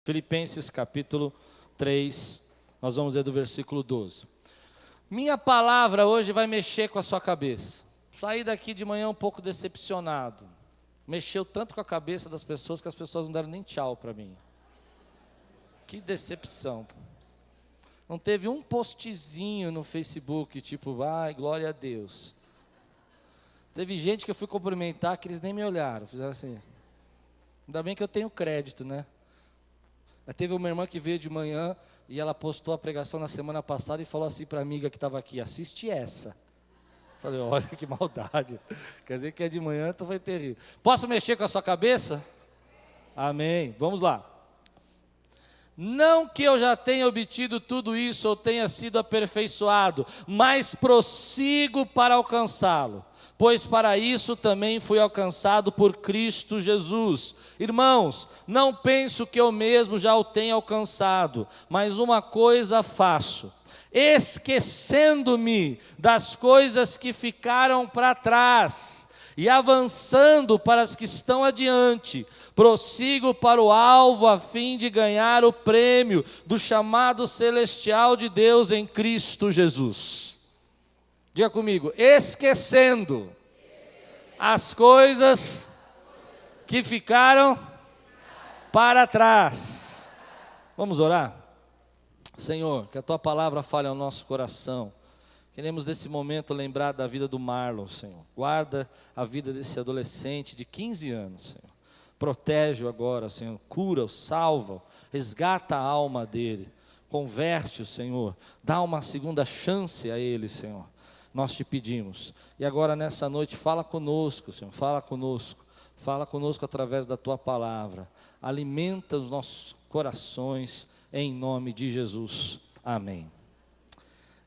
Filipenses capítulo 3, nós vamos ler do versículo 12. Minha palavra hoje vai mexer com a sua cabeça. Saí daqui de manhã um pouco decepcionado. Mexeu tanto com a cabeça das pessoas que as pessoas não deram nem tchau para mim. Que decepção. Não teve um postzinho no Facebook, tipo, ai, glória a Deus. Teve gente que eu fui cumprimentar que eles nem me olharam, fizeram assim. Ainda bem que eu tenho crédito, né? Teve uma irmã que veio de manhã e ela postou a pregação na semana passada e falou assim para a amiga que estava aqui, assiste essa. Falei, olha que maldade. Quer dizer que é de manhã, então foi terrível. Posso mexer com a sua cabeça? Amém. Vamos lá. Não que eu já tenha obtido tudo isso ou tenha sido aperfeiçoado, mas prossigo para alcançá-lo, pois para isso também fui alcançado por Cristo Jesus. Irmãos, não penso que eu mesmo já o tenha alcançado, mas uma coisa faço, esquecendo-me das coisas que ficaram para trás e avançando para as que estão adiante, prossigo para o alvo a fim de ganhar o prêmio do chamado celestial de Deus em Cristo Jesus. Diga comigo, esquecendo as coisas que ficaram para trás. Vamos orar? Senhor, que a Tua palavra fale ao nosso coração. Queremos nesse momento lembrar da vida do Marlon, Senhor. Guarda a vida desse adolescente de 15 anos, Senhor. Protege-o agora, Senhor. Cura-o, salva-o, resgata a alma dele. Converte-o, Senhor. Dá uma segunda chance a ele, Senhor. Nós te pedimos. E agora nessa noite fala conosco, Senhor. Fala conosco. Fala conosco através da Tua palavra. Alimenta os nossos corações em nome de Jesus. Amém.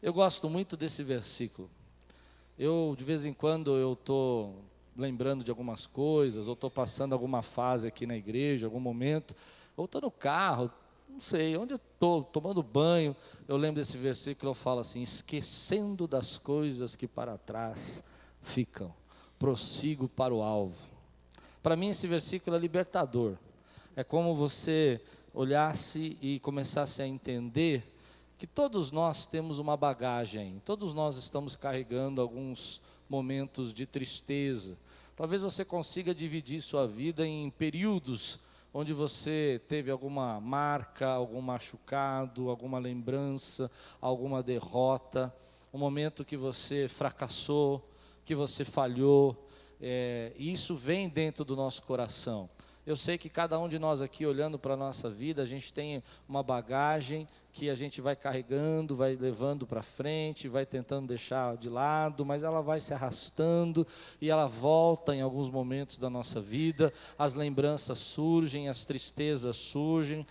Eu gosto muito desse versículo. De vez em quando, eu estou lembrando de algumas coisas, ou estou passando alguma fase aqui na igreja, algum momento, ou estou no carro, não sei, onde eu estou, tomando banho, eu lembro desse versículo, eu falo assim, esquecendo das coisas que para trás ficam, prossigo para o alvo. Para mim, esse versículo é libertador. É como você olhasse e começasse a entender que todos nós temos uma bagagem, todos nós estamos carregando alguns momentos de tristeza. Talvez você consiga dividir sua vida em períodos onde você teve alguma marca, algum machucado, alguma lembrança, alguma derrota, um momento que você fracassou, que você falhou, e isso vem dentro do nosso coração. Eu sei que cada um de nós aqui, olhando para a nossa vida, a gente tem uma bagagem que a gente vai carregando, vai levando para frente, vai tentando deixar de lado, mas ela vai se arrastando e ela volta em alguns momentos da nossa vida, as lembranças surgem, as tristezas surgem,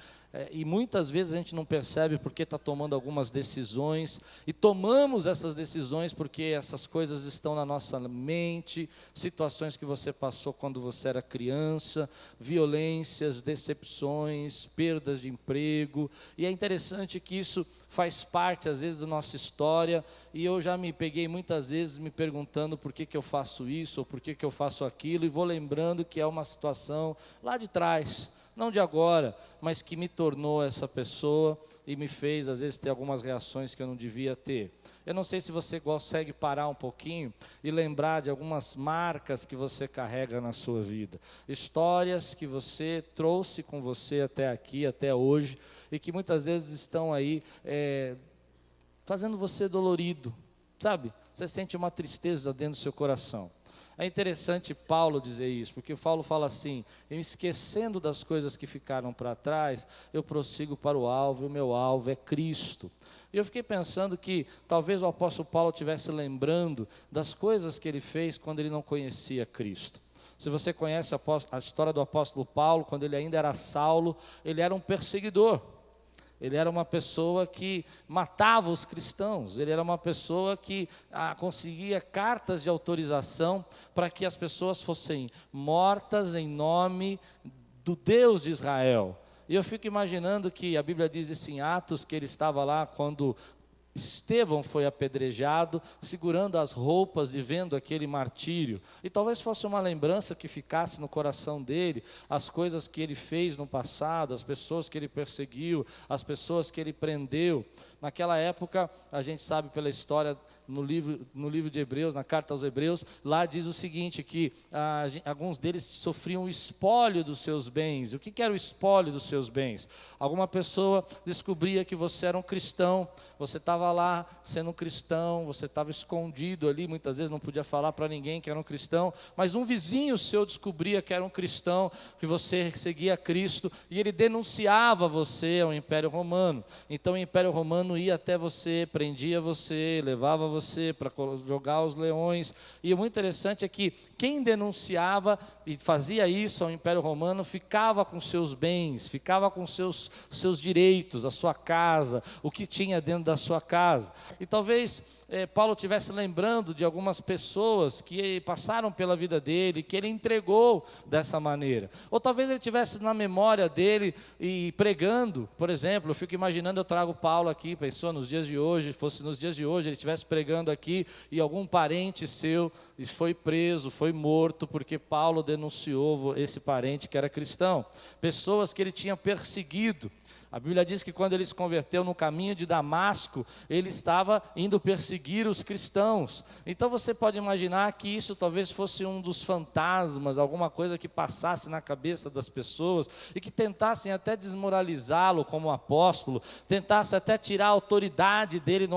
e muitas vezes a gente não percebe porque está tomando algumas decisões, e tomamos essas decisões porque essas coisas estão na nossa mente, situações que você passou quando você era criança, violências, decepções, perdas de emprego, e é interessante que isso faz parte às vezes da nossa história, e eu já me peguei muitas vezes me perguntando por que eu faço isso, ou por que eu faço aquilo, e vou lembrando que é uma situação lá de trás, não de agora, mas que me tornou essa pessoa e me fez, às vezes, ter algumas reações que eu não devia ter. Eu não sei se você consegue parar um pouquinho e lembrar de algumas marcas que você carrega na sua vida. Histórias que você trouxe com você até aqui, até hoje, e que muitas vezes estão aí fazendo você dolorido, sabe? Você sente uma tristeza dentro do seu coração. É interessante Paulo dizer isso, porque Paulo fala assim, eu esquecendo das coisas que ficaram para trás, eu prossigo para o alvo, e o meu alvo é Cristo. E eu fiquei pensando que talvez o apóstolo Paulo estivesse lembrando das coisas que ele fez quando ele não conhecia Cristo. Se você conhece a história do apóstolo Paulo, quando ele ainda era Saulo, ele era um perseguidor. Ele era uma pessoa que matava os cristãos, ele era uma pessoa que conseguia cartas de autorização para que as pessoas fossem mortas em nome do Deus de Israel. E eu fico imaginando que a Bíblia diz isso em Atos, que ele estava lá quando Estevão foi apedrejado, segurando as roupas e vendo aquele martírio. E talvez fosse uma lembrança que ficasse no coração dele, as coisas que ele fez no passado, as pessoas que ele perseguiu, as pessoas que ele prendeu. Naquela época, a gente sabe pela história no livro de Hebreus, na carta aos Hebreus, lá diz o seguinte, que alguns deles sofriam o espólio dos seus bens. O que era o espólio dos seus bens? Alguma pessoa descobria que você era um cristão, você estava lá sendo um cristão, você estava escondido ali, muitas vezes não podia falar para ninguém que era um cristão, mas um vizinho seu descobria que era um cristão, que você seguia Cristo, e ele denunciava você ao Império Romano. Então o Império Romano ia até você, prendia você, levava você para jogar aos leões. E o muito interessante é que quem denunciava e fazia isso ao Império Romano ficava com seus bens, ficava com seus direitos, a sua casa, o que tinha dentro da sua casa. E talvez Paulo estivesse lembrando de algumas pessoas que passaram pela vida dele, que ele entregou dessa maneira. Ou talvez ele estivesse na memória dele e pregando, por exemplo, eu fico imaginando, eu trago Paulo aqui, pensou nos dias de hoje, fosse nos dias de hoje, ele estivesse pregando aqui e algum parente seu foi preso, foi morto, porque Paulo denunciou esse parente que era cristão. Pessoas que ele tinha perseguido. A Bíblia diz que quando ele se converteu no caminho de Damasco, ele estava indo perseguir os cristãos. Então você pode imaginar que isso talvez fosse um dos fantasmas, alguma coisa que passasse na cabeça das pessoas e que tentassem até desmoralizá-lo como apóstolo, tentassem até tirar a autoridade dele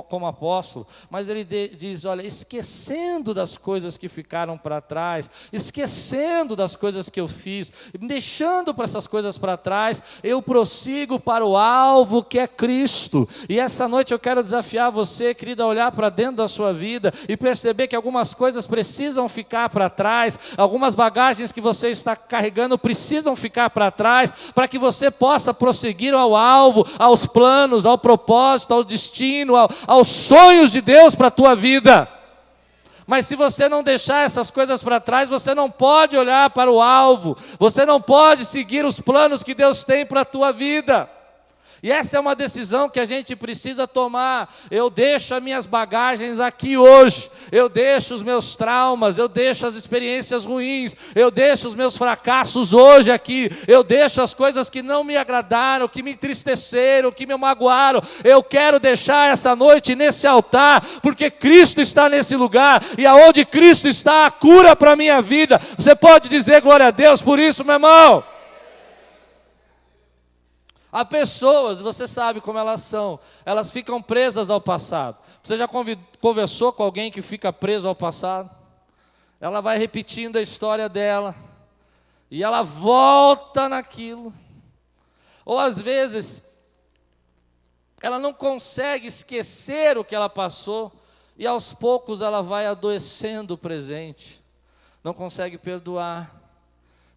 como apóstolo. Mas ele diz, olha, esquecendo das coisas que ficaram para trás, esquecendo das coisas que eu fiz, deixando para essas coisas para trás, eu prossigo para o alvo que é Cristo. E essa noite eu quero desafiar você, querida, a olhar para dentro da sua vida e perceber que algumas coisas precisam ficar para trás, algumas bagagens que você está carregando precisam ficar para trás, para que você possa prosseguir ao alvo, aos planos, ao propósito, ao destino, aos sonhos de Deus para a tua vida. Mas se você não deixar essas coisas para trás, você não pode olhar para o alvo, você não pode seguir os planos que Deus tem para a tua vida. E essa é uma decisão que a gente precisa tomar. Eu deixo as minhas bagagens aqui hoje, eu deixo os meus traumas, eu deixo as experiências ruins, eu deixo os meus fracassos hoje aqui, eu deixo as coisas que não me agradaram, que me entristeceram, que me magoaram. Eu quero deixar essa noite nesse altar, porque Cristo está nesse lugar, e aonde Cristo está, a cura para a minha vida. Você pode dizer glória a Deus por isso, meu irmão? Há pessoas, você sabe como elas são, elas ficam presas ao passado. Você já conversou com alguém que fica preso ao passado? Ela vai repetindo a história dela, e ela volta naquilo. Ou às vezes, ela não consegue esquecer o que ela passou, e aos poucos ela vai adoecendo o presente. Não consegue perdoar,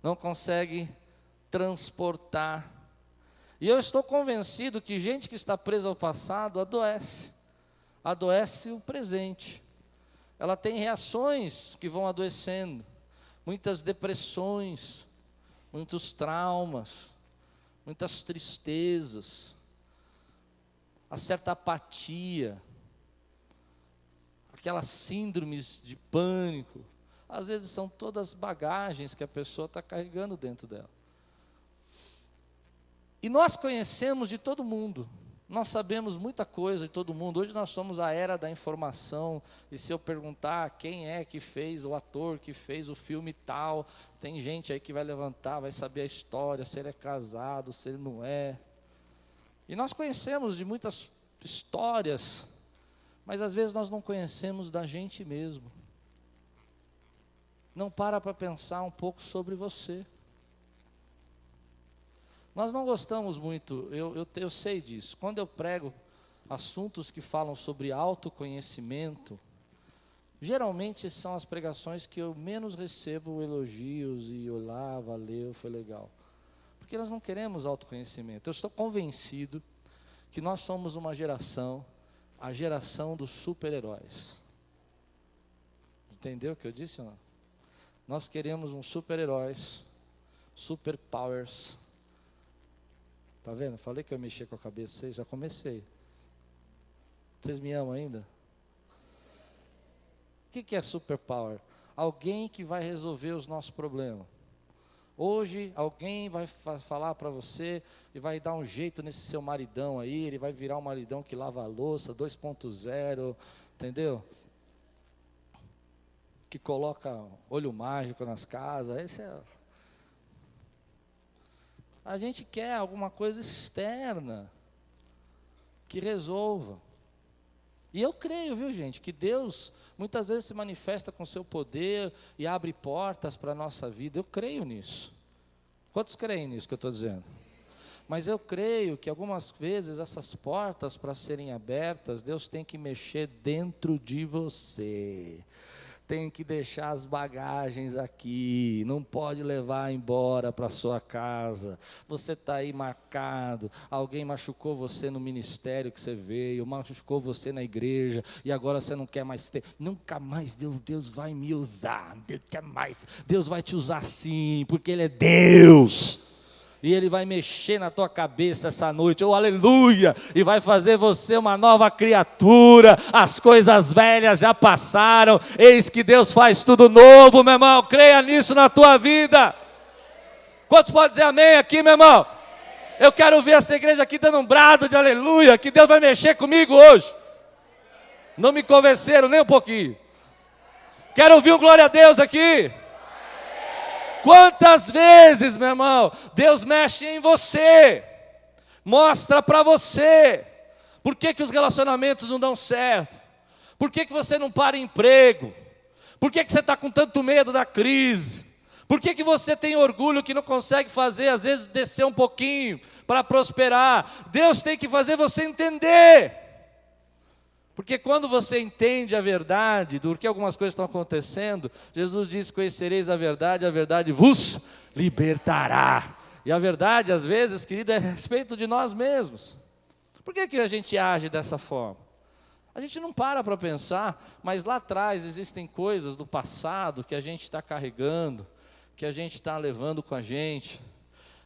não consegue transportar. E eu estou convencido que gente que está presa ao passado adoece o presente. Ela tem reações que vão adoecendo, muitas depressões, muitos traumas, muitas tristezas, uma certa apatia, aquelas síndromes de pânico. Às vezes são todas bagagens que a pessoa está carregando dentro dela. E nós conhecemos de todo mundo, nós sabemos muita coisa de todo mundo. Hoje nós somos a era da informação, e se eu perguntar quem é que fez, o ator que fez o filme tal, tem gente aí que vai levantar, vai saber a história, se ele é casado, se ele não é. E nós conhecemos de muitas histórias, mas às vezes nós não conhecemos da gente mesmo. Não para pensar um pouco sobre você. Nós não gostamos muito, eu sei disso. Quando eu prego assuntos que falam sobre autoconhecimento, geralmente são as pregações que eu menos recebo elogios e olá, valeu, foi legal. Porque nós não queremos autoconhecimento. Eu estou convencido que nós somos uma geração, a geração dos super-heróis. Entendeu o que eu disse ou não? Nós queremos uns super-heróis, super-powers. Está vendo? Falei que eu mexia com a cabeça, já comecei. Vocês me amam ainda? O que é superpower? Alguém que vai resolver os nossos problemas. Hoje alguém vai falar para você e vai dar um jeito nesse seu maridão aí, ele vai virar um maridão que lava a louça 2.0, entendeu? Que coloca olho mágico nas casas. A gente quer alguma coisa externa que resolva. E eu creio, viu, gente, que Deus muitas vezes se manifesta com seu poder e abre portas para a nossa vida. Eu creio nisso. Quantos creem nisso que eu estou dizendo? Mas eu creio que algumas vezes essas portas, para serem abertas, Deus tem que mexer dentro de você. Tem que deixar as bagagens aqui, não pode levar embora para sua casa. Você está aí marcado, alguém machucou você no ministério que você veio, machucou você na igreja, e agora você não quer mais ter. Nunca mais Deus vai me usar, Deus vai te usar sim, porque Ele é Deus. E Ele vai mexer na tua cabeça essa noite, oh aleluia, e vai fazer você uma nova criatura, as coisas velhas já passaram, eis que Deus faz tudo novo, meu irmão, creia nisso na tua vida. Quantos podem dizer amém aqui, meu irmão? Eu quero ver essa igreja aqui dando um brado de aleluia, que Deus vai mexer comigo hoje. Não me convenceram nem um pouquinho. Quero ouvir um glória a Deus aqui. Quantas vezes, meu irmão, Deus mexe em você, mostra para você, por que os relacionamentos não dão certo, por que você não para emprego, por que você está com tanto medo da crise, por que você tem orgulho que não consegue fazer, às vezes descer um pouquinho para prosperar. Deus tem que fazer você entender. Porque quando você entende a verdade do que algumas coisas estão acontecendo, Jesus diz: conhecereis a verdade vos libertará. E a verdade, às vezes, querido, é a respeito de nós mesmos. Por que a gente age dessa forma? A gente não para pensar, mas lá atrás existem coisas do passado que a gente está carregando, que a gente está levando com a gente.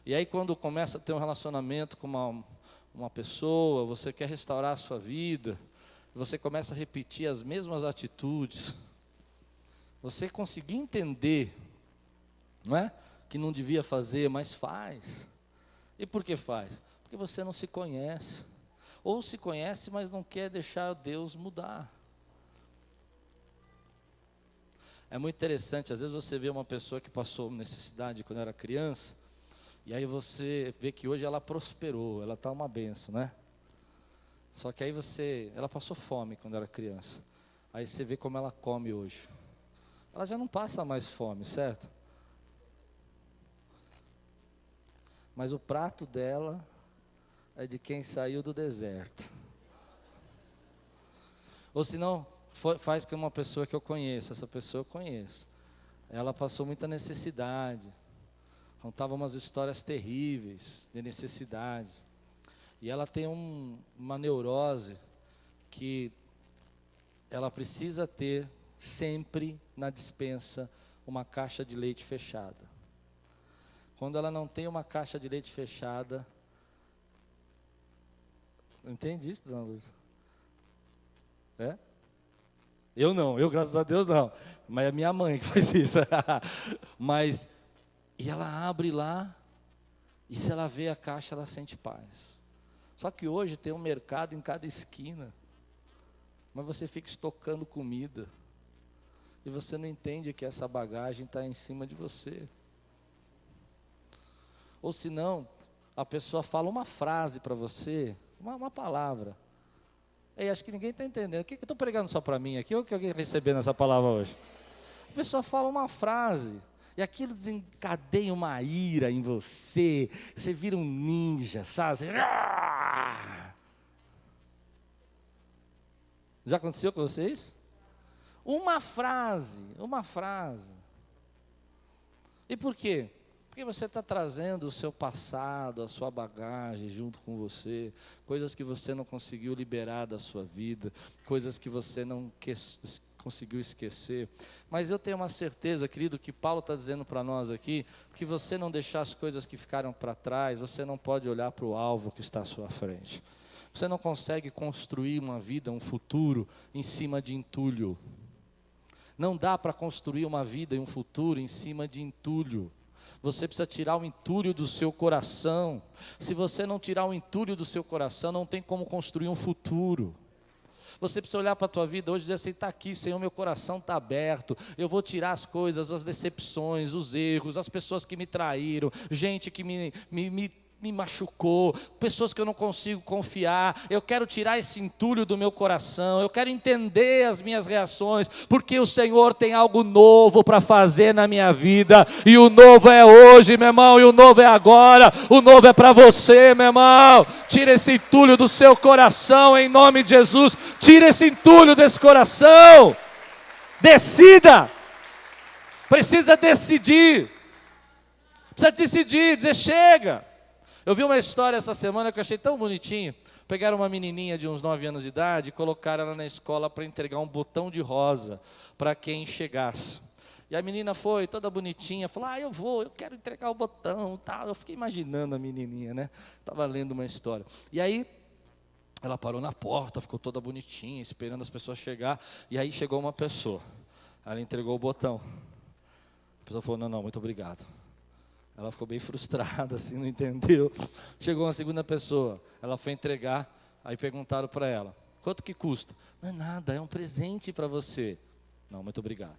E aí quando começa a ter um relacionamento com uma pessoa, você quer restaurar a sua vida, você começa a repetir as mesmas atitudes, você conseguir entender, não é? Que não devia fazer, mas faz. E por que faz? Porque você não se conhece, ou se conhece, mas não quer deixar Deus mudar. É muito interessante, às vezes você vê uma pessoa que passou necessidade quando era criança, e aí você vê que hoje ela prosperou, ela está uma bênção, né? Só que aí ela passou fome quando era criança. Aí você vê como ela come hoje. Ela já não passa mais fome, certo? Mas o prato dela é de quem saiu do deserto. Ou se não, faz com uma pessoa que eu conheço. Essa pessoa eu conheço. Ela passou muita necessidade. Contava umas histórias terríveis de necessidade. E ela tem uma neurose que ela precisa ter sempre na despensa uma caixa de leite fechada. Quando ela não tem uma caixa de leite fechada, entende isso, dona Luz? É? Eu não, graças a Deus não, mas é minha mãe que faz isso. E ela abre lá, e se ela vê a caixa, ela sente paz. Só que hoje tem um mercado em cada esquina, mas você fica estocando comida, e você não entende que essa bagagem está em cima de você. Ou senão, a pessoa fala uma frase para você, uma palavra. Ei, acho que ninguém está entendendo. O que eu estou pregando só para mim aqui, ou que alguém está recebendo essa palavra hoje? A pessoa fala uma frase, e aquilo desencadeia uma ira em você, você vira um ninja, sabe? Já aconteceu com vocês? Uma frase. E por quê? Porque você está trazendo o seu passado, a sua bagagem junto com você, coisas que você não conseguiu liberar da sua vida, coisas que você não conseguiu esquecer. Mas eu tenho uma certeza, querido, que Paulo está dizendo para nós aqui, que você não deixar as coisas que ficaram para trás, você não pode olhar para o alvo que está à sua frente. Você não consegue construir uma vida, um futuro em cima de entulho. Não dá para construir uma vida e um futuro em cima de entulho. Você precisa tirar o entulho do seu coração. Se você não tirar o entulho do seu coração, não tem como construir um futuro. Você precisa olhar para a tua vida hoje e dizer assim, está aqui, Senhor, meu coração está aberto, eu vou tirar as coisas, as decepções, os erros, as pessoas que me traíram, gente que me machucou, pessoas que eu não consigo confiar. Eu quero tirar esse entulho do meu coração, eu quero entender as minhas reações, porque o Senhor tem algo novo para fazer na minha vida, e o novo é hoje, meu irmão, e o novo é agora, o novo é para você, meu irmão. Tira esse entulho do seu coração, em nome de Jesus, tira esse entulho desse coração, decida, precisa decidir, dizer chega. Eu vi uma história essa semana que eu achei tão bonitinho. Pegaram uma menininha de uns 9 anos de idade e colocaram ela na escola para entregar um botão de rosa para quem chegasse. E a menina foi toda bonitinha, falou, eu quero entregar o botão, tal. Eu fiquei imaginando a menininha, né? Estava lendo uma história. E aí, ela parou na porta, ficou toda bonitinha, esperando as pessoas chegar. E aí chegou uma pessoa, ela entregou o botão. A pessoa falou, não, muito obrigado. Ela ficou bem frustrada, assim, não entendeu. Chegou uma segunda pessoa, ela foi entregar, aí perguntaram para ela, quanto que custa? Não é nada, é um presente para você. Não, muito obrigado.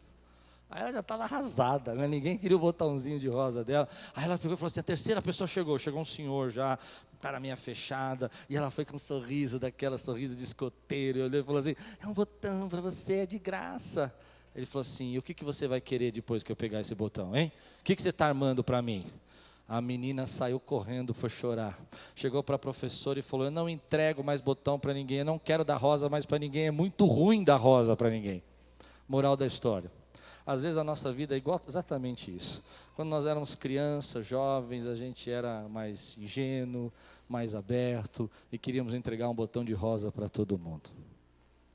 Aí ela já estava arrasada, né? Ninguém queria o botãozinho de rosa dela. Aí ela pegou e falou assim, a terceira pessoa chegou um senhor já, cara meia fechada, e ela foi com um sorriso, sorriso de escoteiro, e olhou e falou assim, é um botão para você, é de graça. Ele falou assim, e o que você vai querer depois que eu pegar esse botão, hein? O que você está armando para mim? A menina saiu correndo, foi chorar. Chegou para a professora e falou, eu não entrego mais botão para ninguém, eu não quero dar rosa mais para ninguém, é muito ruim dar rosa para ninguém. Moral da história. Às vezes a nossa vida é igual, exatamente isso. Quando nós éramos crianças, jovens, a gente era mais ingênuo, mais aberto, e queríamos entregar um botão de rosa para todo mundo.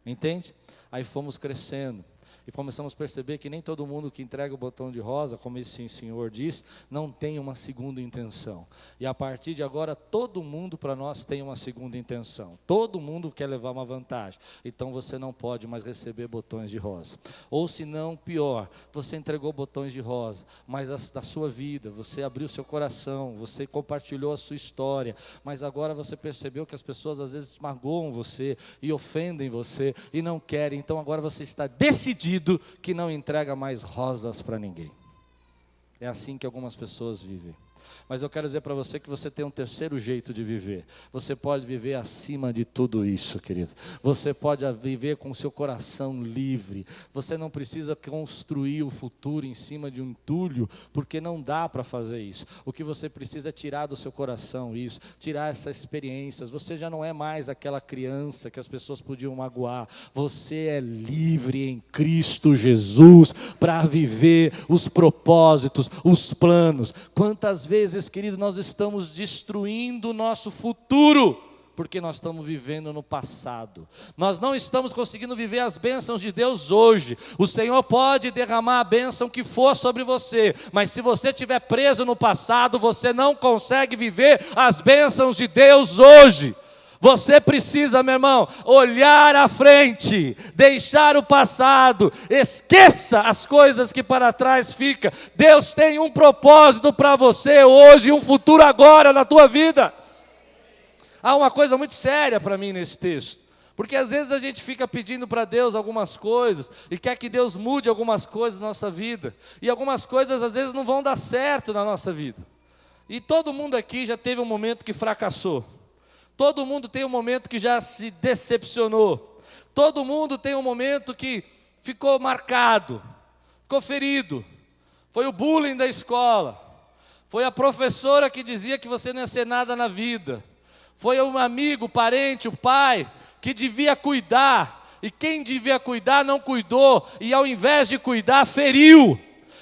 Entende? Aí fomos crescendo. E começamos a perceber que nem todo mundo que entrega o botão de rosa, como esse senhor diz, não tem uma segunda intenção. E a partir de agora, todo mundo para nós tem uma segunda intenção. Todo mundo quer levar uma vantagem. Então você não pode mais receber botões de rosa. Ou se não, pior, você entregou botões de rosa, mas da sua vida, você abriu seu coração, você compartilhou a sua história, mas agora você percebeu que as pessoas às vezes magoam você e ofendem você e não querem. Então agora você está decidido que não entrega mais rosas para ninguém. É assim que algumas pessoas vivem. Mas eu quero dizer para você que você tem um terceiro jeito de viver. Você pode viver acima de tudo isso, querido. Você pode viver com o seu coração livre. Você não precisa construir o futuro em cima de um entulho, porque não dá para fazer isso. O que você precisa é tirar do seu coração isso, tirar essas experiências. Você já não é mais aquela criança que as pessoas podiam magoar. Você é livre em Cristo Jesus para viver os propósitos, os planos. Quantas vezes, querido, nós estamos destruindo o nosso futuro, porque nós estamos vivendo no passado. Nós não estamos conseguindo viver as bênçãos de Deus hoje. O Senhor pode derramar a bênção que for sobre você, mas se você estiver preso no passado, você não consegue viver as bênçãos de Deus hoje. Você precisa, meu irmão, olhar à frente, deixar o passado, esqueça as coisas que para trás ficam. Deus tem um propósito para você hoje e um futuro agora na tua vida. Há uma coisa muito séria para mim nesse texto, porque às vezes a gente fica pedindo para Deus algumas coisas e quer que Deus mude algumas coisas na nossa vida, e algumas coisas às vezes não vão dar certo na nossa vida. E todo mundo aqui já teve um momento que fracassou. Todo mundo tem um momento que já se decepcionou. Todo mundo tem um momento que ficou marcado, ficou ferido. Foi o bullying da escola. Foi a professora que dizia que você não ia ser nada na vida. Foi um amigo, o parente, o pai, que devia cuidar. E quem devia cuidar não cuidou. E ao invés de cuidar, feriu.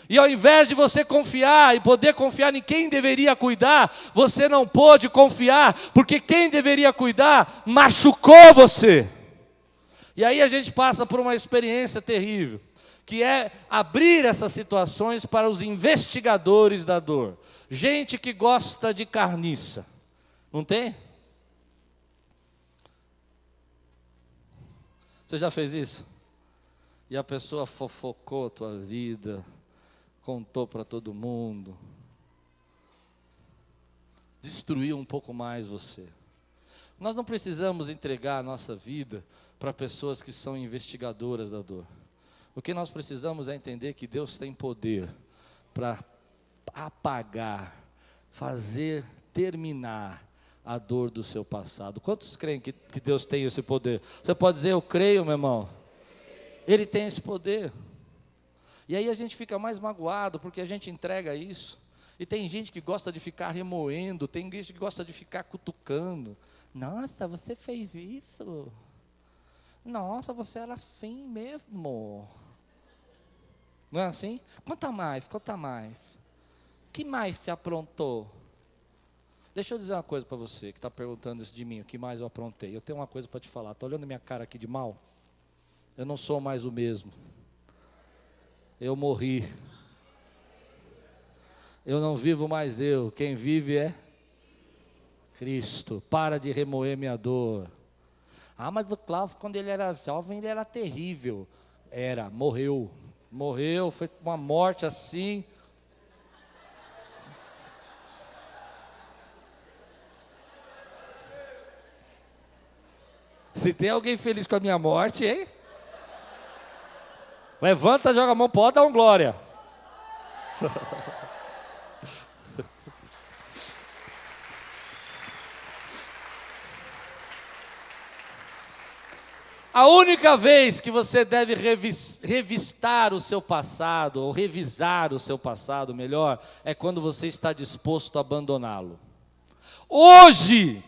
E ao invés de você confiar e poder confiar em quem deveria cuidar, você não pôde confiar, porque quem deveria cuidar machucou você. E aí a gente passa por uma experiência terrível, que é abrir essas situações para os investigadores da dor. Gente que gosta de carniça, não tem? Você já fez isso? E a pessoa fofocou a tua vida, contou para todo mundo, destruiu um pouco mais você. Nós não precisamos entregar a nossa vida para pessoas que são investigadoras da dor. O que nós precisamos é entender que Deus tem poder para apagar, fazer terminar a dor do seu passado. Quantos creem que Deus tem esse poder? Você pode dizer, eu creio, meu irmão. Ele tem esse poder. E aí a gente fica mais magoado, porque a gente entrega isso. E tem gente que gosta de ficar remoendo, tem gente que gosta de ficar cutucando. Nossa, você fez isso? Nossa, você era assim mesmo. Não é assim? Conta mais, conta mais. O que mais se aprontou? Deixa eu dizer uma coisa para você que está perguntando isso de mim, o que mais eu aprontei. Eu tenho uma coisa para te falar. Está olhando minha cara aqui de mal? Eu não sou mais o mesmo. Eu morri. Eu não vivo mais eu. Quem vive é Cristo. Para de remoer minha dor. Ah, mas o Cláudio, quando ele era jovem, ele era terrível. Era, morreu. Morreu, foi uma morte assim. Se tem alguém feliz com a minha morte, hein? Levanta, joga a mão, pode dar um glória. A única vez que você deve revistar o seu passado, ou revisar o seu passado, melhor, é quando você está disposto a abandoná-lo. Hoje,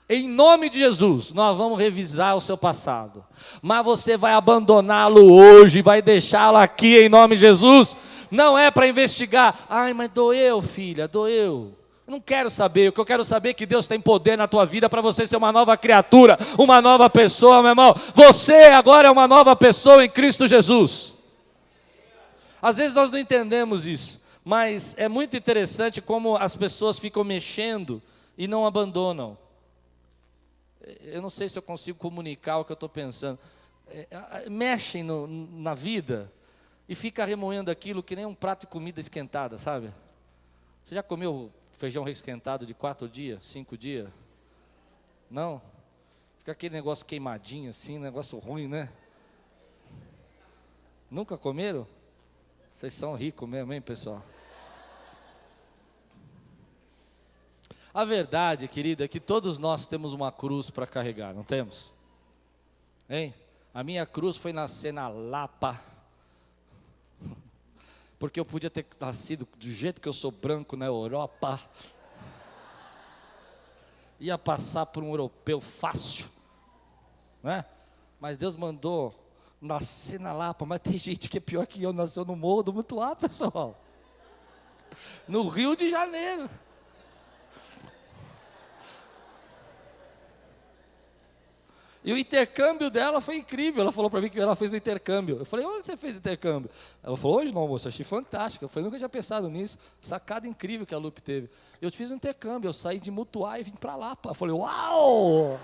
em nome de Jesus, nós vamos revisar o seu passado. Mas você vai abandoná-lo hoje, vai deixá-lo aqui em nome de Jesus. Não é para investigar. Ai, mas doeu, filha, doeu. Eu não quero saber, o que eu quero saber é que Deus tem poder na tua vida para você ser uma nova criatura, uma nova pessoa, meu irmão. Você agora é uma nova pessoa em Cristo Jesus. Às vezes nós não entendemos isso, mas é muito interessante como as pessoas ficam mexendo e não abandonam. Eu não sei se eu consigo comunicar o que eu estou pensando. Mexem na vida e fica remoendo aquilo que nem um prato de comida esquentada, sabe? Você já comeu feijão reesquentado de 4 dias, 5 dias? Não? Fica aquele negócio queimadinho assim, negócio ruim, né? Nunca comeram? Vocês são ricos mesmo, hein, pessoal? A verdade, querida, é que todos nós temos uma cruz para carregar, não temos? Hein? A minha cruz foi nascer na Lapa, porque eu podia ter nascido do jeito que eu sou branco na Europa, ia passar por um europeu fácil, né? Mas Deus mandou nascer na Lapa, mas tem gente que é pior que eu, nasceu no Morro do Mutuá, pessoal, no Rio de Janeiro. E o intercâmbio dela foi incrível. Ela falou para mim que ela fez o intercâmbio. Eu falei, onde você fez o intercâmbio? Ela falou, hoje não, moça, achei fantástico. Eu falei, nunca tinha pensado nisso. Sacada incrível que a Lupe teve. Eu fiz um intercâmbio, eu saí de Mutuá e vim para Lapa. Eu falei, uau!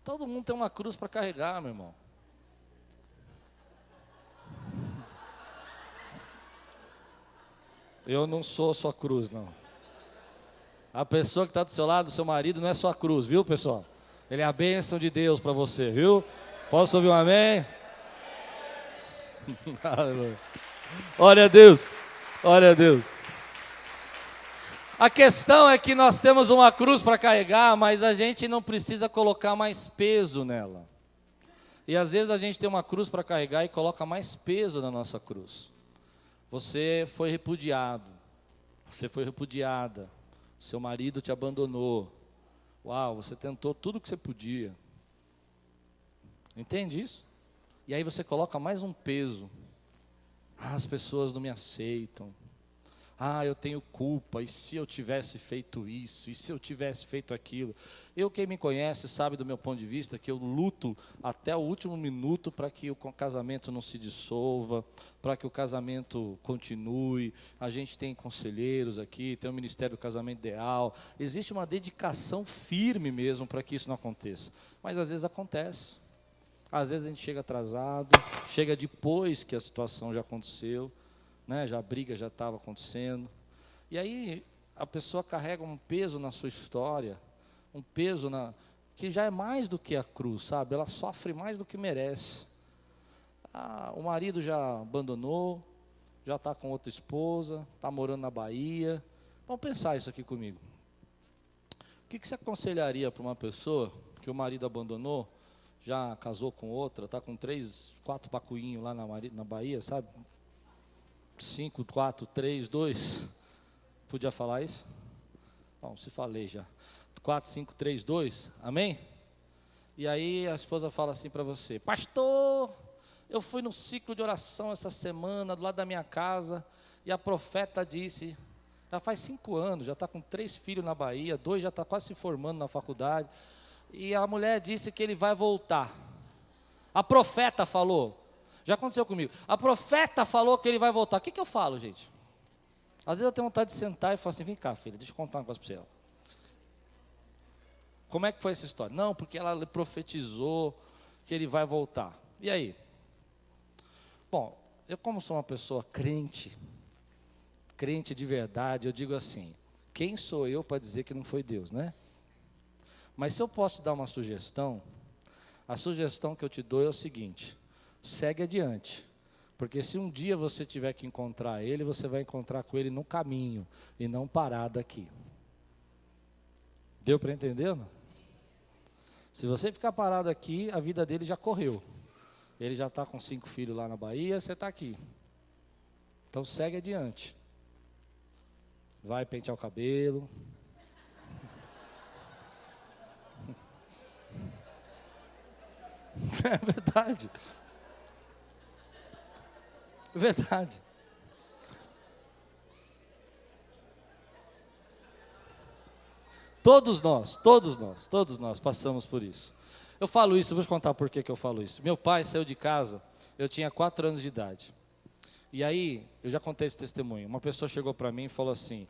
Todo mundo tem uma cruz para carregar, meu irmão. Eu não sou sua cruz, não. A pessoa que está do seu lado, seu marido, não é sua cruz, viu, pessoal? Ele é a bênção de Deus para você, viu? Posso ouvir um amém? Glória a Deus, glória a Deus. A questão é que nós temos uma cruz para carregar, mas a gente não precisa colocar mais peso nela. E às vezes a gente tem uma cruz para carregar e coloca mais peso na nossa cruz. Você foi repudiado, você foi repudiada, seu marido te abandonou. Uau, você tentou tudo o que você podia. Entende isso? E aí você coloca mais um peso. Ah, as pessoas não me aceitam. Ah, eu tenho culpa. E se eu tivesse feito isso? E se eu tivesse feito aquilo? Quem me conhece, sabe do meu ponto de vista que eu luto até o último minuto para que o casamento não se dissolva, para que o casamento continue. A gente tem conselheiros aqui, tem o Ministério do Casamento Ideal. Existe uma dedicação firme mesmo para que isso não aconteça. Mas às vezes acontece. Às vezes a gente chega atrasado, chega depois que a situação já aconteceu, né? Já a briga já estava acontecendo. E aí a pessoa carrega um peso na sua história, um peso que já é mais do que a cruz, sabe? Ela sofre mais do que merece. O marido já abandonou, já está com outra esposa, está morando na Bahia. Vamos pensar isso aqui comigo. O que você aconselharia para uma pessoa que o marido abandonou, já casou com outra, está com 3, 4 pacuinhos lá na Bahia, sabe? 5, 4, 3, 2. Podia falar isso? Bom, se falei já. 4, 5, 3, 2. Amém? E aí a esposa fala assim para você: pastor, eu fui no ciclo de oração essa semana, do lado da minha casa, e a profeta disse, já faz 5 anos, já está com 3 filhos na Bahia, 2 já está quase se formando na faculdade, e a mulher disse que ele vai voltar. A profeta falou, já aconteceu comigo, a profeta falou que ele vai voltar. O que eu falo, gente? Às vezes eu tenho vontade de sentar e falar assim: vem cá, filha, deixa eu contar um negócio para você. Como é que foi essa história? Não, porque ela profetizou que ele vai voltar. E aí? Bom, eu como sou uma pessoa crente de verdade, eu digo assim: quem sou eu para dizer que não foi Deus, né? Mas se eu posso te dar uma sugestão, a sugestão que eu te dou é o seguinte: segue adiante. Porque se um dia você tiver que encontrar ele, você vai encontrar com ele no caminho e não parado aqui. Deu para entender, não? Se você ficar parado aqui, a vida dele já correu. Ele já está com 5 filhos lá na Bahia, você está aqui. Então segue adiante. Vai pentear o cabelo. É verdade. É verdade. Todos nós passamos por isso. Eu falo isso, vou te contar por que eu falo isso. Meu pai saiu de casa, eu tinha 4 anos de idade. E aí, eu já contei esse testemunho. Uma pessoa chegou para mim e falou assim: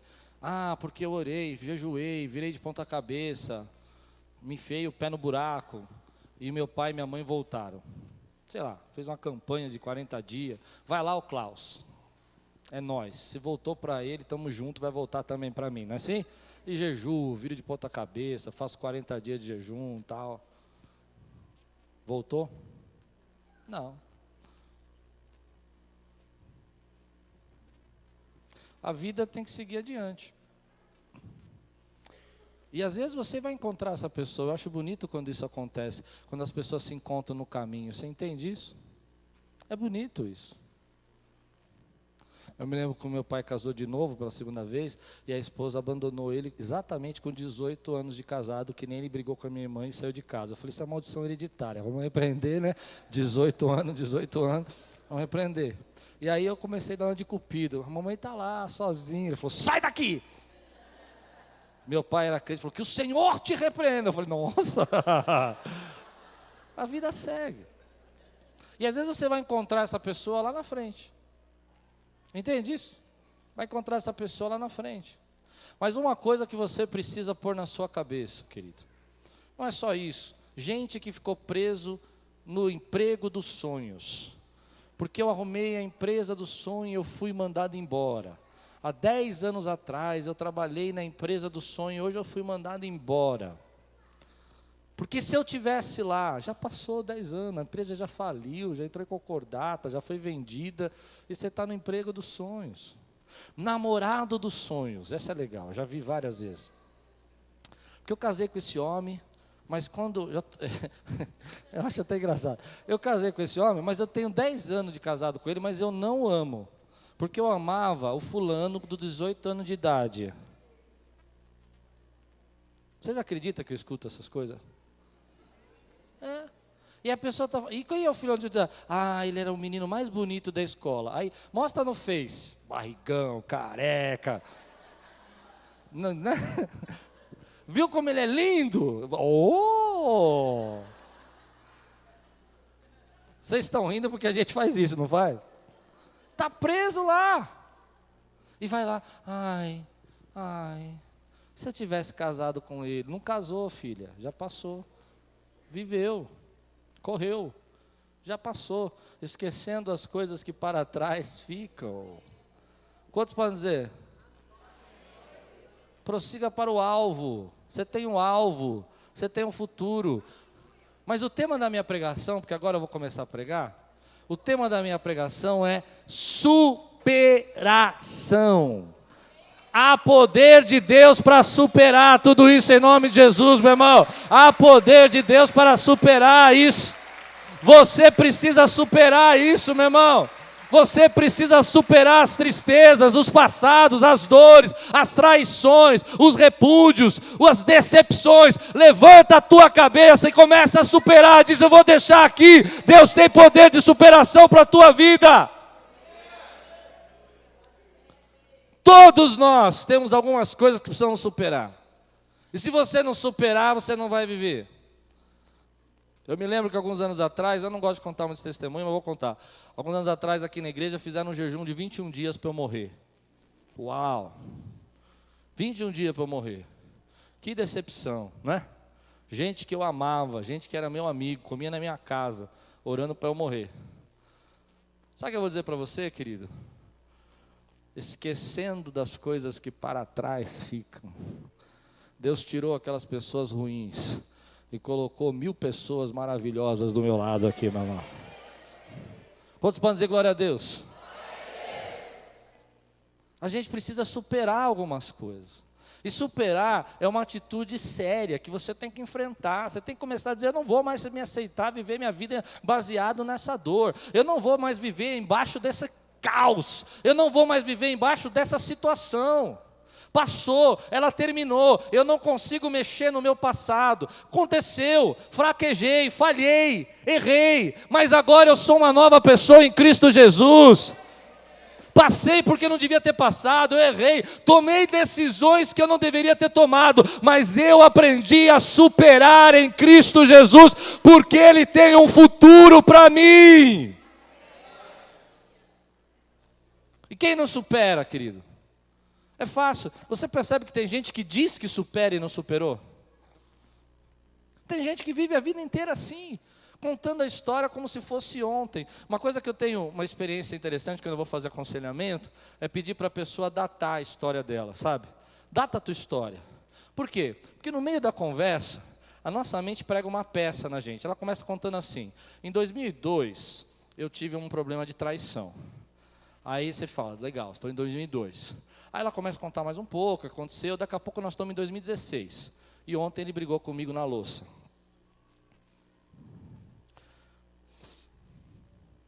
porque eu orei, jejuei, virei de ponta cabeça, me enfiei o pé no buraco, e meu pai e minha mãe voltaram. Sei lá, fez uma campanha de 40 dias. Vai lá o Klaus. É nós. Se voltou para ele, estamos juntos, vai voltar também para mim, não é assim? E jejuo, viro de ponta cabeça, faço 40 dias de jejum e tal. Voltou? Não. A vida tem que seguir adiante. E às vezes você vai encontrar essa pessoa. Eu acho bonito quando isso acontece, quando as pessoas se encontram no caminho. Você entende isso? É bonito isso. Eu me lembro que o meu pai casou de novo pela 2ª vez, e a esposa abandonou ele exatamente com 18 anos de casado, que nem ele brigou com a minha irmã e saiu de casa. Eu falei: isso é maldição hereditária, vamos repreender, né? 18 anos, vamos repreender. E aí eu comecei a dar uma de cupido. A mamãe está lá, sozinha. Ele falou: sai daqui! Meu pai era crente, falou: que o Senhor te repreenda. Eu falei: nossa! A vida segue. E às vezes você vai encontrar essa pessoa lá na frente. Entende isso? Vai encontrar essa pessoa lá na frente. Mas uma coisa que você precisa pôr na sua cabeça, querido, não é só isso. Gente que ficou preso no emprego dos sonhos. Porque eu arrumei a empresa do sonho e eu fui mandado embora. Há 10 anos atrás eu trabalhei na empresa do sonho e hoje eu fui mandado embora. Porque se eu tivesse lá, já passou 10 anos, a empresa já faliu, já entrou em concordata, já foi vendida, e você está no emprego dos sonhos. Namorado dos sonhos, essa é legal, já vi várias vezes. Porque eu casei com esse homem, mas quando... eu acho até engraçado. Eu casei com esse homem, mas eu tenho 10 anos de casado com ele, mas eu não o amo. Porque eu amava o fulano dos 18 anos de idade. Vocês acreditam que eu escuto essas coisas? É. E a pessoa tá. E quem é o filho de Deus? Ele era o menino mais bonito da escola. Aí mostra no Face, barrigão, careca. Né? Viu como ele é lindo? Oh! Vocês estão rindo porque a gente faz isso, não faz? Tá preso lá. E vai lá, se eu tivesse casado com ele. Não casou, filha, já passou. Viveu, correu. já passou, esquecendo as coisas que para trás ficam. Quantos podem dizer? Prossiga para o alvo. Você tem um alvo, você tem um futuro. Mas o tema da minha pregação, porque agora eu vou começar a pregar, o tema da minha pregação é superação. Há poder de Deus para superar tudo isso em nome de Jesus, meu irmão. Há poder de Deus para superar isso. Você precisa superar isso, meu irmão. Você precisa superar as tristezas, os passados, as dores, as traições, os repúdios, as decepções. Levanta a tua cabeça e começa a superar. Diz, eu vou deixar aqui. Deus tem poder de superação para a tua vida. Todos nós temos algumas coisas que precisamos superar. E se você não superar, você não vai viver. Eu me lembro que alguns anos atrás, eu não gosto de contar muitos testemunhos, mas vou contar. Alguns anos atrás, aqui na igreja, fizeram um jejum de 21 dias para eu morrer. Uau! 21 dias para eu morrer. Que decepção, né? Gente que eu amava, gente que era meu amigo, comia na minha casa, orando para eu morrer. Sabe o que eu vou dizer para você, querido? Esquecendo das coisas que para trás ficam. Deus tirou aquelas pessoas ruins e colocou 1000 pessoas maravilhosas do meu lado aqui, meu irmão. Quantos podem dizer glória a Deus? A gente precisa superar algumas coisas. E superar é uma atitude séria que você tem que enfrentar. Você tem que começar a dizer, eu não vou mais me aceitar, viver minha vida baseado nessa dor. Eu não vou mais viver embaixo desse caos. Eu não vou mais viver embaixo dessa situação. Passou, ela terminou, eu não consigo mexer no meu passado, aconteceu, fraquejei, falhei, errei, mas agora eu sou uma nova pessoa em Cristo Jesus. Passei porque não devia ter passado, eu errei, tomei decisões que eu não deveria ter tomado, mas eu aprendi a superar em Cristo Jesus, porque Ele tem um futuro para mim. E quem não supera, querido? É fácil. Você percebe que tem gente que diz que supera e não superou? Tem gente que vive a vida inteira assim, contando a história como se fosse ontem. Uma coisa que eu tenho, uma experiência interessante, quando eu vou fazer aconselhamento, é pedir para a pessoa datar a história dela, sabe? Data a tua história. Por quê? Porque no meio da conversa, a nossa mente prega uma peça na gente. Ela começa contando assim, em 2002, eu tive um problema de traição. Aí você fala, legal, estou em 2002. Aí ela começa a contar mais um pouco, o que aconteceu, daqui a pouco nós estamos em 2016. E ontem ele brigou comigo na louça.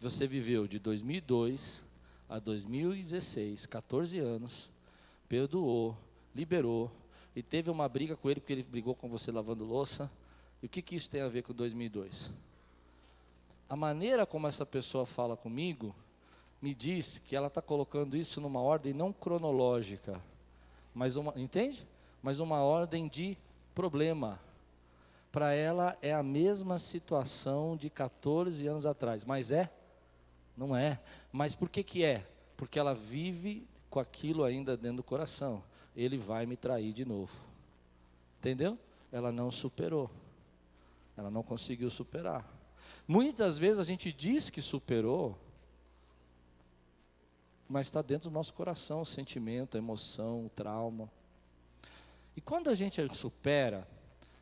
Você viveu de 2002 a 2016, 14 anos, perdoou, liberou, e teve uma briga com ele porque ele brigou com você lavando louça. E o que isso tem a ver com 2002? A maneira como essa pessoa fala comigo me diz que ela está colocando isso numa ordem não cronológica, mas entende? Mas uma ordem de problema. Para ela é a mesma situação de 14 anos atrás, mas é? Não é. Mas por que é? Porque ela vive com aquilo ainda dentro do coração. Ele vai me trair de novo. Entendeu? Ela não superou. Ela não conseguiu superar. Muitas vezes a gente diz que superou, mas está dentro do nosso coração o sentimento, a emoção, o trauma. E quando a gente supera,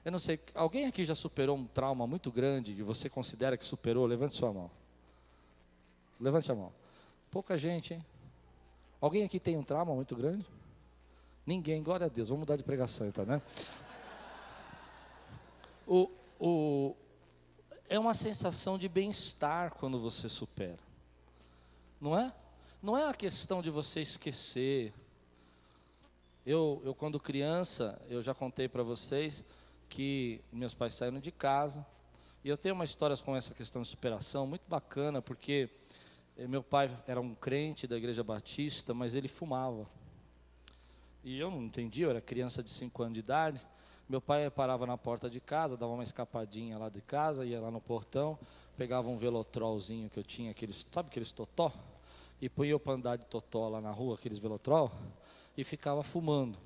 eu não sei, alguém aqui já superou um trauma muito grande e você considera que superou? Levante sua mão. Levante a mão. Pouca gente, hein? Alguém aqui tem um trauma muito grande? Ninguém, glória a Deus. Vamos mudar de pregação então, né? É uma sensação de bem-estar quando você supera. Não é? Não é a questão de você esquecer. Eu quando criança, eu já contei para vocês que meus pais saíram de casa. E eu tenho uma história com essa questão de superação muito bacana, porque meu pai era um crente da igreja batista, mas ele fumava. E eu não entendi, eu era criança de 5 anos de idade. Meu pai parava na porta de casa, dava uma escapadinha lá de casa, ia lá no portão, pegava um velotrolzinho que eu tinha, sabe aqueles totó? E punha eu para andar de totó lá na rua, aqueles velotrol, e ficava fumando.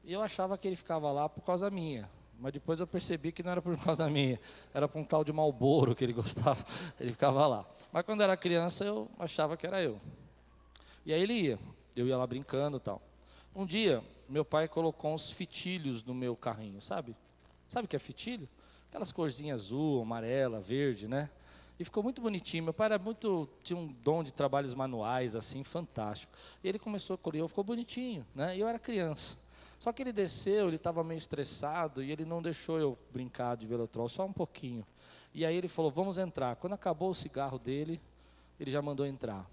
E eu achava que ele ficava lá por causa minha, mas depois eu percebi que não era por causa minha, era por um tal de Marlboro que ele gostava, ele ficava lá. Mas quando era criança eu achava que era eu. E aí ele ia, eu ia lá brincando e tal. Um dia, meu pai colocou uns fitilhos no meu carrinho, sabe? Sabe o que é fitilho? Aquelas corzinhas azul, amarela, verde, né? E ficou muito bonitinho. Meu pai tinha um dom de trabalhos manuais, assim, fantástico. E ele começou a colher, ficou bonitinho, né? E eu era criança. Só que ele desceu, ele estava meio estressado e ele não deixou eu brincar de Velotrol, só um pouquinho. E aí ele falou, vamos entrar. Quando acabou o cigarro dele, ele já mandou entrar.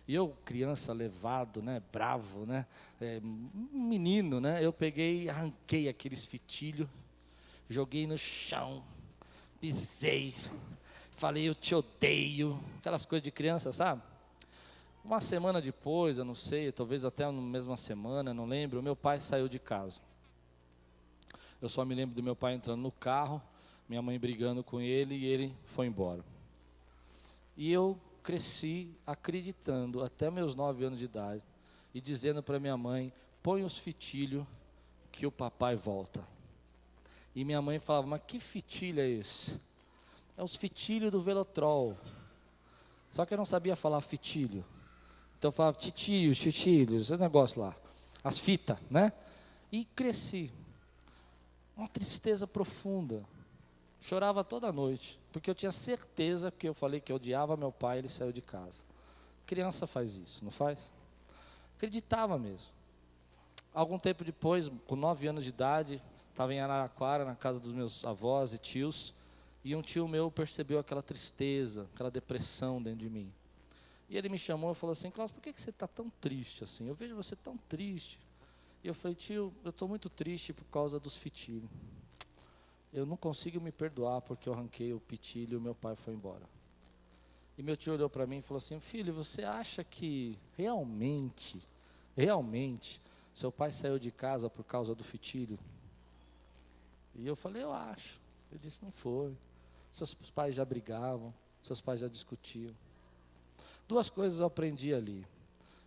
E eu, criança, levado, né, bravo, né, um menino, né, eu peguei, arranquei aqueles fitilhos, joguei no chão, pisei, falei, eu te odeio, aquelas coisas de criança, sabe? Uma semana depois, eu não sei, talvez até na mesma semana, não lembro, meu pai saiu de casa. Eu só me lembro do meu pai entrando no carro, minha mãe brigando com ele e ele foi embora. E eu cresci acreditando, até meus 9 anos de idade, e dizendo para minha mãe, põe os fitilhos que o papai volta. E minha mãe falava, mas que fitilho é esse? É os fitilhos do Velotrol. Só que eu não sabia falar fitilho. Então eu falava titilho, esse negócio lá. As fitas, né? E cresci. Uma tristeza profunda. Chorava toda noite, porque eu tinha certeza que eu falei que eu odiava meu pai, ele saiu de casa. Criança faz isso, não faz? Acreditava mesmo. Algum tempo depois, com 9 anos de idade, estava em Araraquara, na casa dos meus avós e tios, e um tio meu percebeu aquela tristeza, aquela depressão dentro de mim. E ele me chamou e falou assim, Cláudio, por que você está tão triste assim? Eu vejo você tão triste. E eu falei, tio, eu estou muito triste por causa dos fitilhos. Eu não consigo me perdoar porque eu arranquei o pitilho e o meu pai foi embora. E meu tio olhou para mim e falou assim, filho, você acha que realmente, seu pai saiu de casa por causa do fitilho? E eu falei, eu acho. Ele disse, não foi. Seus pais já brigavam, seus pais já discutiam. 2 coisas eu aprendi ali.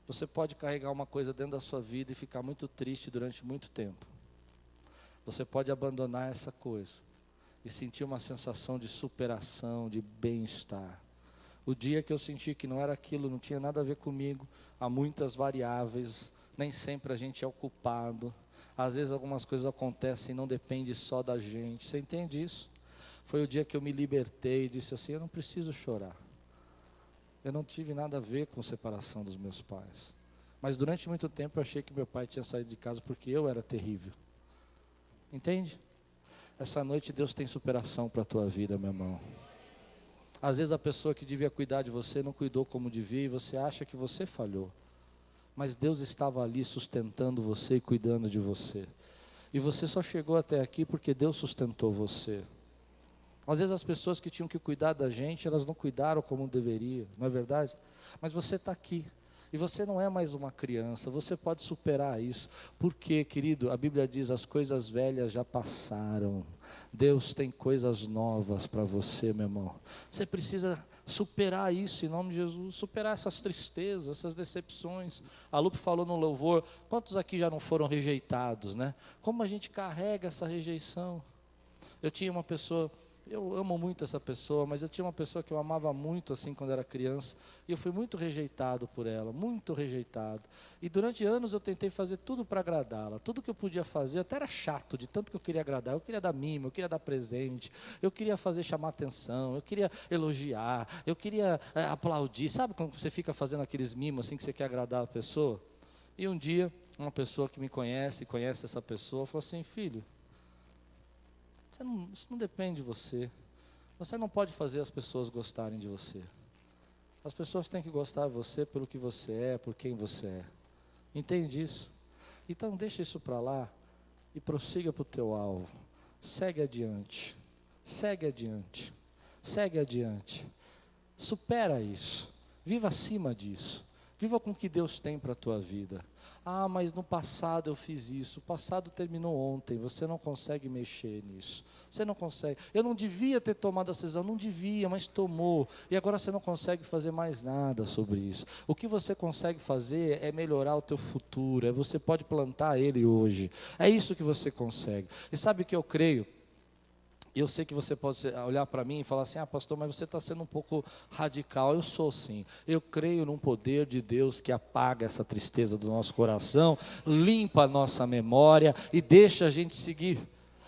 Você pode carregar uma coisa dentro da sua vida e ficar muito triste durante muito tempo. Você pode abandonar essa coisa e sentir uma sensação de superação, de bem-estar. O dia que eu senti que não era aquilo, não tinha nada a ver comigo, há muitas variáveis, nem sempre a gente é o culpado. Às vezes algumas coisas acontecem e não depende só da gente. Você entende isso? Foi o dia que eu me libertei e disse assim, eu não preciso chorar. Eu não tive nada a ver com a separação dos meus pais. Mas durante muito tempo eu achei que meu pai tinha saído de casa porque eu era terrível. Entende? Essa noite Deus tem superação para a tua vida, meu irmão. Às vezes a pessoa que devia cuidar de você não cuidou como devia e você acha que você falhou. Mas Deus estava ali sustentando você e cuidando de você. E você só chegou até aqui porque Deus sustentou você. Às vezes as pessoas que tinham que cuidar da gente, elas não cuidaram como deveria, não é verdade? Mas você está aqui. E você não é mais uma criança, você pode superar isso. Porque, querido, a Bíblia diz, as coisas velhas já passaram. Deus tem coisas novas para você, meu irmão. Você precisa superar isso em nome de Jesus, superar essas tristezas, essas decepções. A Lupe falou no louvor, quantos aqui já não foram rejeitados, né? Como a gente carrega essa rejeição? Eu tinha uma pessoa... Eu amo muito essa pessoa, mas eu tinha uma pessoa que eu amava muito assim quando era criança, e eu fui muito rejeitado por ela, muito rejeitado. E durante anos eu tentei fazer tudo para agradá-la, tudo que eu podia fazer, até era chato, de tanto que eu queria agradar, eu queria dar mimo, eu queria dar presente, eu queria fazer chamar atenção, eu queria elogiar, eu queria aplaudir. Sabe quando você fica fazendo aqueles mimos assim que você quer agradar a pessoa? E um dia, uma pessoa que me conhece essa pessoa, falou assim, filho, isso não depende de você. Você não pode fazer as pessoas gostarem de você. As pessoas têm que gostar de você pelo que você é, por quem você é. Entende isso? Então deixa isso para lá e prossiga para o teu alvo. Segue adiante. Segue adiante. Segue adiante. Supera isso. Viva acima disso. Viva com o que Deus tem para a tua vida. Ah, mas no passado eu fiz isso. O passado terminou ontem. Você não consegue mexer nisso. Você não consegue. Eu não devia ter tomado a decisão. Não devia, mas tomou. E agora você não consegue fazer mais nada sobre isso. O que você consegue fazer é melhorar o teu futuro. Você pode plantar ele hoje. É isso que você consegue. E sabe o que eu creio? E eu sei que você pode olhar para mim e falar assim, pastor, mas você está sendo um pouco radical. Eu sou sim. Eu creio num poder de Deus que apaga essa tristeza do nosso coração, limpa a nossa memória e deixa a gente seguir.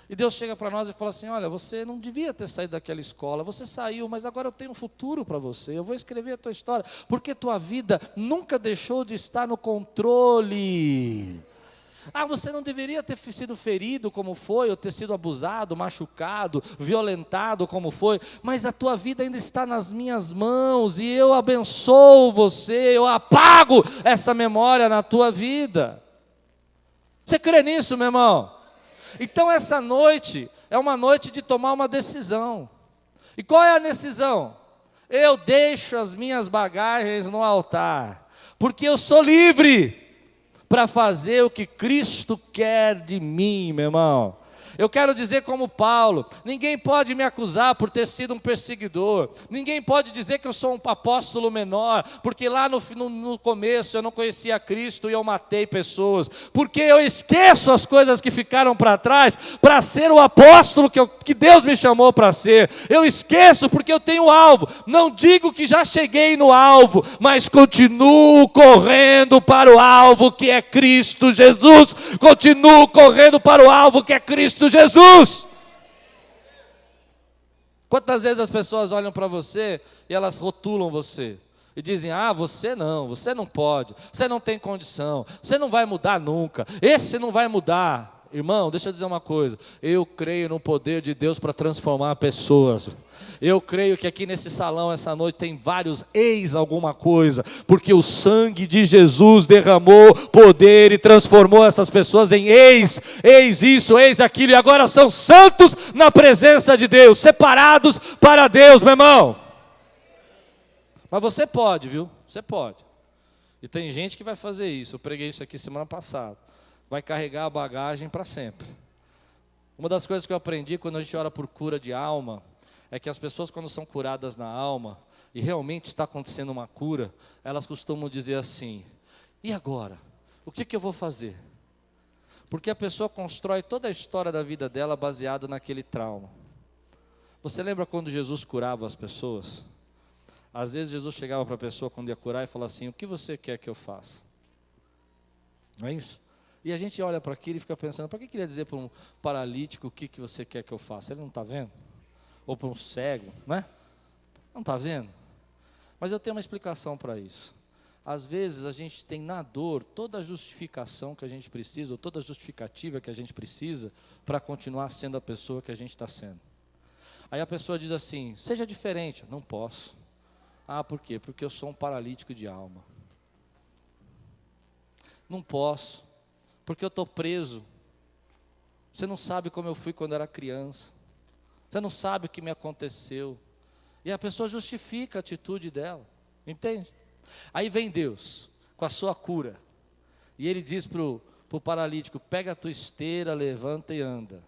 E Deus chega para nós e fala assim, olha, você não devia ter saído daquela escola, você saiu, mas agora eu tenho um futuro para você, eu vou escrever a tua história, porque tua vida nunca deixou de estar no controle. Você não deveria ter sido ferido como foi, ou ter sido abusado, machucado, violentado como foi, mas a tua vida ainda está nas minhas mãos, e eu abençoo você, eu apago essa memória na tua vida. Você crê nisso, meu irmão? Então essa noite é uma noite de tomar uma decisão. E qual é a decisão? Eu deixo as minhas bagagens no altar, porque eu sou livre para fazer o que Cristo quer de mim, meu irmão. Eu quero dizer como Paulo, ninguém pode me acusar por ter sido um perseguidor, ninguém pode dizer que eu sou um apóstolo menor, porque lá no começo eu não conhecia Cristo e eu matei pessoas, porque eu esqueço as coisas que ficaram para trás, para ser o apóstolo que Deus me chamou para ser. Eu esqueço porque eu tenho alvo, não digo que já cheguei no alvo, mas continuo correndo para o alvo que é Cristo Jesus, continuo correndo para o alvo que é Cristo Jesus. Quantas vezes as pessoas olham para você e elas rotulam você e dizem, você não pode, você não tem condição, você não vai mudar nunca, esse não vai mudar. Irmão, deixa eu dizer uma coisa, eu creio no poder de Deus para transformar pessoas. Eu creio que aqui nesse salão essa noite tem vários alguma coisa, porque o sangue de Jesus derramou poder e transformou essas pessoas em eis isso, eis aquilo, e agora são santos na presença de Deus, separados para Deus, meu irmão. Mas você pode, viu? Você pode. E tem gente que vai fazer isso, eu preguei isso aqui semana passada. Vai carregar a bagagem para sempre. Uma das coisas que eu aprendi quando a gente ora por cura de alma, é que as pessoas quando são curadas na alma, e realmente está acontecendo uma cura, elas costumam dizer assim, e agora? O que eu vou fazer? Porque a pessoa constrói toda a história da vida dela baseada naquele trauma. Você lembra quando Jesus curava as pessoas? Às vezes Jesus chegava para a pessoa quando ia curar e falava assim, o que você quer que eu faça? Não é isso? E a gente olha para aquilo e fica pensando, para que queria dizer para um paralítico o que você quer que eu faça? Ele não está vendo? Ou para um cego, não é? Não está vendo? Mas eu tenho uma explicação para isso. Às vezes a gente tem na dor toda a justificação que a gente precisa, ou toda a justificativa que a gente precisa para continuar sendo a pessoa que a gente está sendo. Aí a pessoa diz assim, seja diferente. Não posso. Por quê? Porque eu sou um paralítico de alma. Não posso. Porque eu estou preso. Você não sabe como eu fui quando era criança. Você não sabe o que me aconteceu. E a pessoa justifica a atitude dela. Entende? Aí vem Deus com a sua cura. E Ele diz para o paralítico, pega a tua esteira, levanta e anda.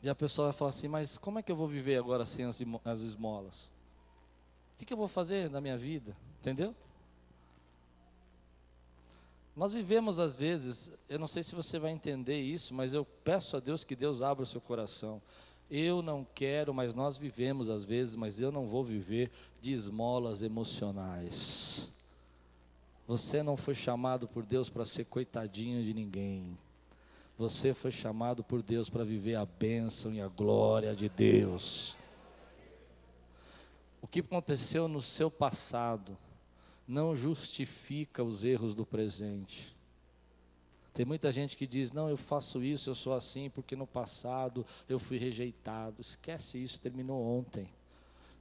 E a pessoa vai falar assim, mas como é que eu vou viver agora sem as esmolas? O que eu vou fazer na minha vida? Entendeu? Nós vivemos às vezes, eu não sei se você vai entender isso, mas eu peço a Deus que Deus abra o seu coração. Eu não quero, mas nós vivemos às vezes, mas eu não vou viver de esmolas emocionais. Você não foi chamado por Deus para ser coitadinho de ninguém. Você foi chamado por Deus para viver a bênção e a glória de Deus. O que aconteceu no seu passado não justifica os erros do presente. Tem muita gente que diz, não, eu faço isso, eu sou assim, porque no passado eu fui rejeitado. Esquece isso, terminou ontem.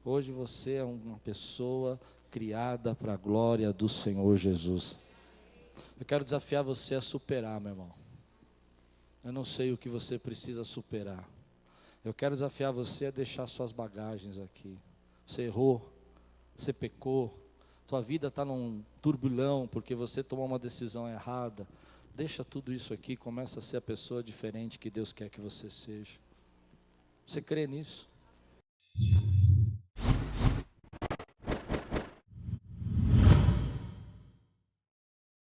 Hoje você é uma pessoa criada para a glória do Senhor Jesus. Eu quero desafiar você a superar, meu irmão. Eu não sei o que você precisa superar. Eu quero desafiar você a deixar suas bagagens aqui. Você errou, você pecou. Tua vida está num turbilhão porque você tomou uma decisão errada. Deixa tudo isso aqui, começa a ser a pessoa diferente que Deus quer que você seja. Você crê nisso?